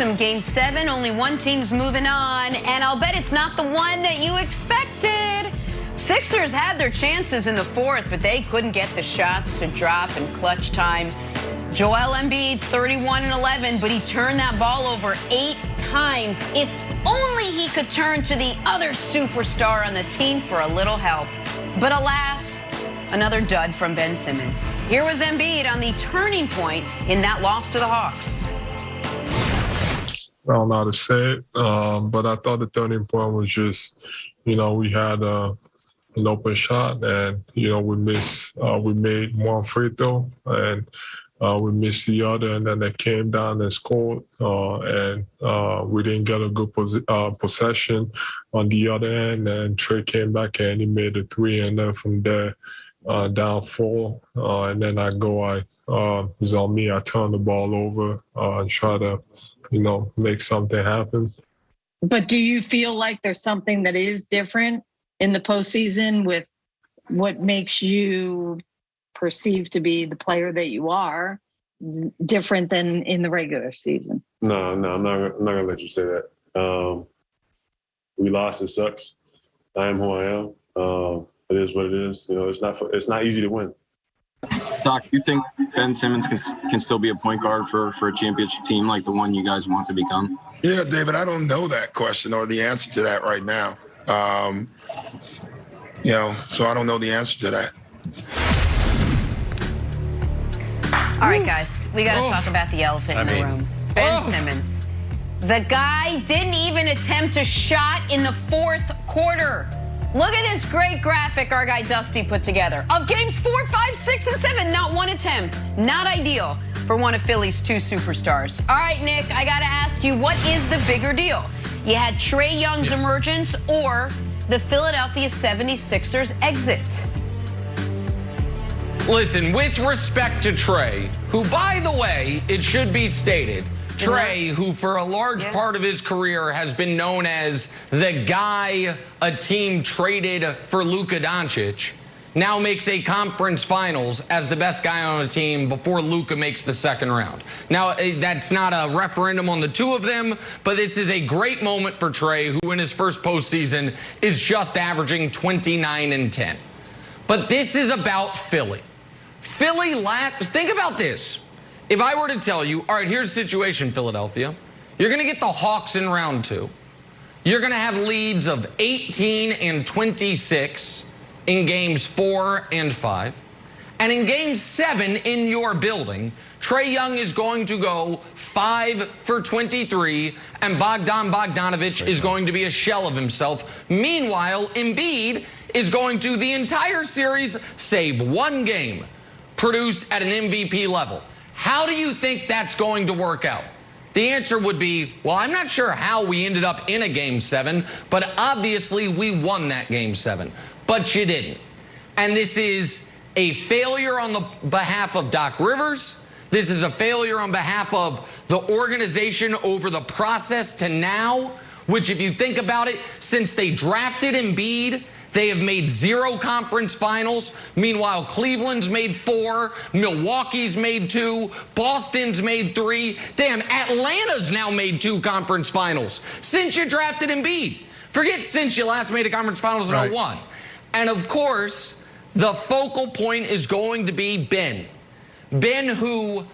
gruesome Game 7. Only one team's moving on, and I'll bet it's not the one that you expected. Sixers had their chances in the fourth, but they couldn't get the shots to drop in clutch time. Joel Embiid, 31 and 11, but he turned that ball over 8 times. If only he could turn to the other superstar on the team for a little help. But alas, another dud from Ben Simmons. Here was Embiid on the turning point in that loss to the Hawks. I don't know how to say it, but I thought the turning point was just, we had an open shot, and we made one free throw, and we missed the other, and then they came down and scored, and we didn't get a good possession on the other end, and Trey came back and he made a three, and then from there, down 4, and then it was on me. I turned the ball over and try to, make something happen. But do you feel like there's something that is different in the postseason with what makes you perceived to be the player that you are different than in the regular season? No, I'm not gonna let you say that. We lost, it sucks. I am who I am. It is what it is. It's not easy to win. Doc, you think Ben Simmons can still be a point guard for a championship team like the one you guys want to become? Yeah, David, I don't know that question or the answer to that right now. So I don't know the answer to that. All right, guys, we got to talk about the elephant in the room. Ben Simmons. The guy didn't even attempt a shot in the fourth quarter. Look at this great graphic our guy Dusty put together. Of games 4, 5, 6, and 7, not one attempt. Not ideal for one of Philly's 2 superstars. All right, Nick, I got to ask you, what is the bigger deal? You had Trae Young's emergence or the Philadelphia 76ers exit? Listen, with respect to Trae, who, by the way, it should be stated, Trae, who for a large part of his career has been known as the guy a team traded for Luka Doncic, now makes a conference finals as the best guy on a team before Luka makes the second round. Now, that's not a referendum on the two of them, but this is a great moment for Trae, who in his first postseason is just averaging 29 and 10. But this is about Philly. Think about this. If I were to tell you, all right, here's the situation, Philadelphia. You're going to get the Hawks in round 2. You're going to have leads of 18 and 26 in games 4 and 5. And in game 7 in your building, Trae Young is going to go 5 for 23, and Bogdanovic is going to be a shell of himself. Meanwhile, Embiid is going to, the entire series, save one game, produce at an MVP level. How do you think that's going to work out? The answer would be, well, I'm not sure how we ended up in a game 7, but obviously we won that game 7. But you didn't. And this is a failure on the behalf of Doc Rivers. This is a failure on behalf of the organization over the process to now, which if you think about it, since they drafted Embiid, they have made 0 conference finals. Meanwhile, Cleveland's made 4. Milwaukee's made 2. Boston's made 3. Damn, Atlanta's now made 2 conference finals since you drafted Embiid. Forget since you last made a conference finals in 01. And of course, the focal point is going to be Ben. Ben, who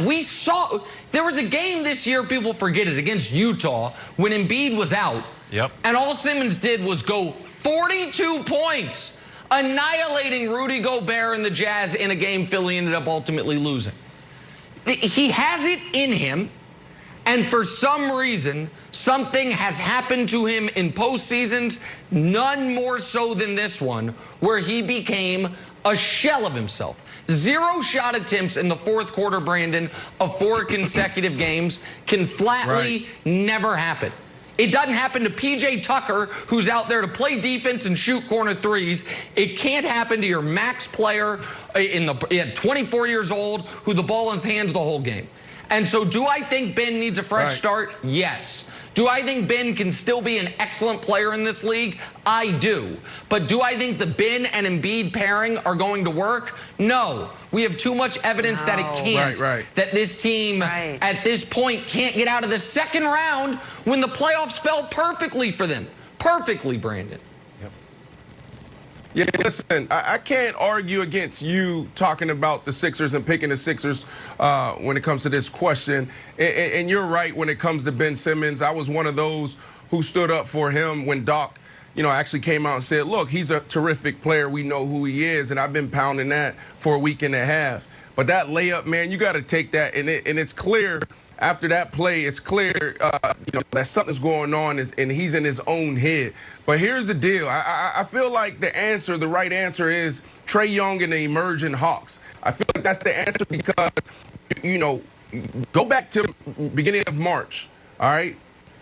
we saw, there was a game this year, people forget it, against Utah when Embiid was out. Yep. And all Simmons did was go 42 points, annihilating Rudy Gobert and the Jazz in a game Philly ended up ultimately losing. He has it in him, and for some reason, something has happened to him in postseasons, none more so than this one, where he became a shell of himself. 0 shot attempts in the fourth quarter, Brandon, of 4 consecutive games can flatly never happen. It doesn't happen to P.J. Tucker, who's out there to play defense and shoot corner threes. It can't happen to your max player at 24 years old who the ball in his hands the whole game. And so do I think Ben needs a fresh start? Yes. Do I think Ben can still be an excellent player in this league? I do. But do I think the Ben and Embiid pairing are going to work? No. We have too much evidence that it can't. That this team at this point can't get out of the second round when the playoffs fell perfectly for them. Perfectly, Brandon. Yeah, listen, I can't argue against you talking about the Sixers and picking the Sixers when it comes to this question. And you're right when it comes to Ben Simmons. I was one of those who stood up for him when Doc, actually came out and said, look, he's a terrific player. We know who he is. And I've been pounding that for a week and a half. But that layup, man, you got to take that. And it's clear after that play, it's clear, that something's going on and he's in his own head. But here's the deal. I feel like the right answer is Trae Young and the emerging Hawks. I feel like that's the answer because, go back to beginning of March, all right?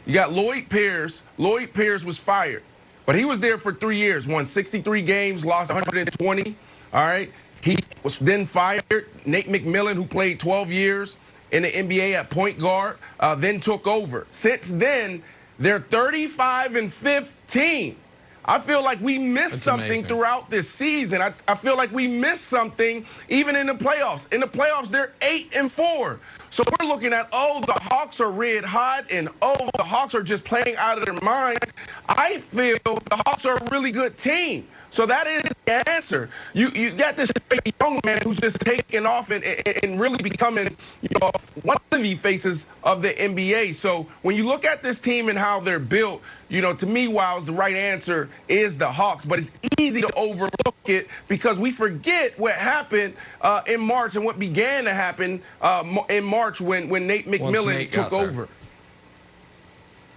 You got Lloyd Pierce. Lloyd Pierce was fired, but he was there for 3 years, won 63 games, lost 120, all right? He was then fired. Nate McMillan, who played 12 years in the NBA at point guard, then took over. Since then, they're 35-15. I feel like we missed something throughout this season. I feel like we missed something even in the playoffs. In the playoffs, they're 8-4. So we're looking at, the Hawks are red hot, and, the Hawks are just playing out of their mind. I feel the Hawks are a really good team. So that is the answer. You got this young man who's just taking off and really becoming, one of the faces of the NBA. So when you look at this team and how they're built, to me, Wiles, the right answer is the Hawks. But it's easy to overlook it because we forget what happened in March and what began to happen in March when Nate McMillan took over.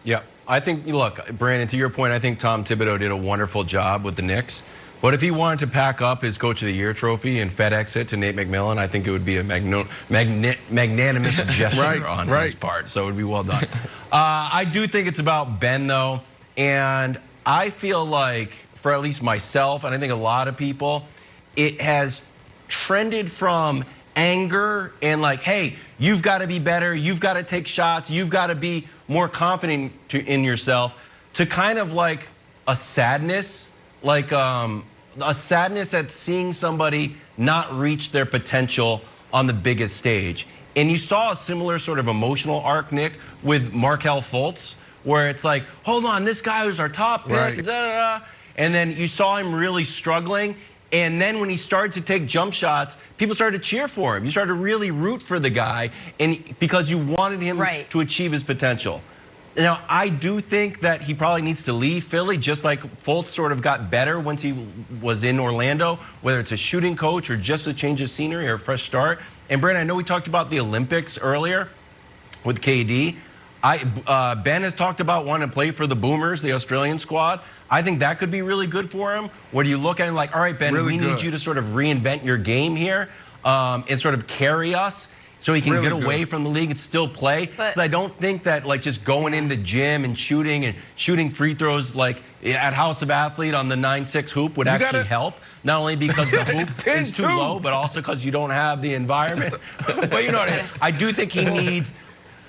Yeah, I think, look, Brandon, to your point, I think Tom Thibodeau did a wonderful job with the Knicks. But if he wanted to pack up his Coach of the Year trophy and FedEx it to Nate McMillan, I think it would be a magnanimous gesture on his part. So it would be well done. I do think it's about Ben, though. And I feel like, for at least myself, and I think a lot of people, it has trended from anger and like, hey, you've got to be better, you've got to take shots, you've got to be more confident in yourself, to kind of like a sadness, like a sadness at seeing somebody not reach their potential on the biggest stage. And you saw a similar sort of emotional arc, Nick, with Markelle Fultz, where it's like, hold on, this guy was our top pick, and then you saw him really struggling. And then when he started to take jump shots, people started to cheer for him. You started to really root for the guy, and because you wanted him to achieve his potential. Now, I do think that he probably needs to leave Philly, just like Fultz sort of got better once he was in Orlando, whether it's a shooting coach or just a change of scenery or a fresh start. And Brandon, I know we talked about the Olympics earlier with KD. Ben has talked about wanting to play for the Boomers, the Australian squad. I think that could be really good for him. Where you look at him like, all right, Ben, we need you to sort of reinvent your game here and sort of carry us so he can get away from the league and still play. Because I don't think that like just going in the gym and shooting free throws like at House of Athlete on the 9-6 hoop would actually help. Not only because the hoop is too low, but also because you don't have the environment. But you know what I mean? I do think he needs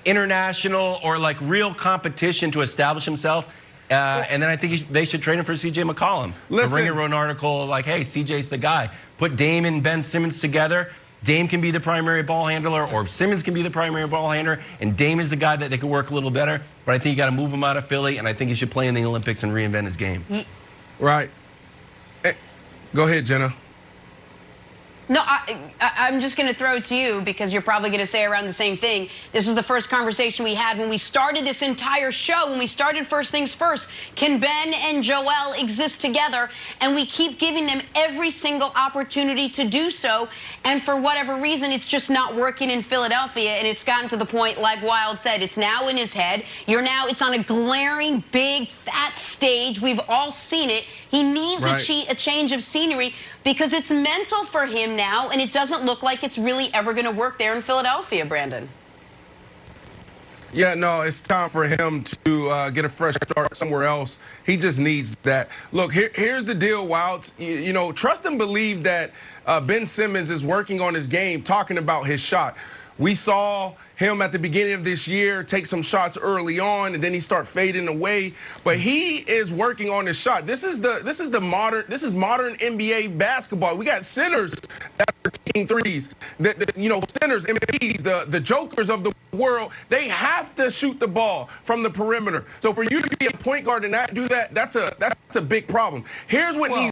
international or like real competition to establish himself. And then I think they should trade him for C.J. McCollum. The Ringer wrote an article like, hey, C.J.'s the guy. Put Dame and Ben Simmons together. Dame can be the primary ball handler, or Simmons can be the primary ball handler, and Dame is the guy that they could work a little better. But I think you got to move him out of Philly, and I think he should play in the Olympics and reinvent his game. Right. Go ahead, Jenna. No, I'm just going to throw it to you because you're probably going to say around the same thing. This was the first conversation we had when we started this entire show, when we started First Things First. Can Ben and Joel exist together? And we keep giving them every single opportunity to do so. And for whatever reason, it's just not working in Philadelphia. And it's gotten to the point, like Wild said, it's now in his head. It's on a glaring, big, fat stage. We've all seen it. He needs a change of scenery because it's mental for him now, and it doesn't look like it's really ever going to work there in Philadelphia, Brandon. Yeah, no, it's time for him to get a fresh start somewhere else. He just needs that. Look, here's the deal, Wilds. Trust and believe that Ben Simmons is working on his game, talking about his shot. We saw him at the beginning of this year take some shots early on, and then he start fading away. But he is working on his shot. This is modern NBA basketball. We got centers that are taking threes. Centers, Embiid, the jokers of the world. They have to shoot the ball from the perimeter. So for you to be a point guard and not do that, that's a big problem. Here's what needs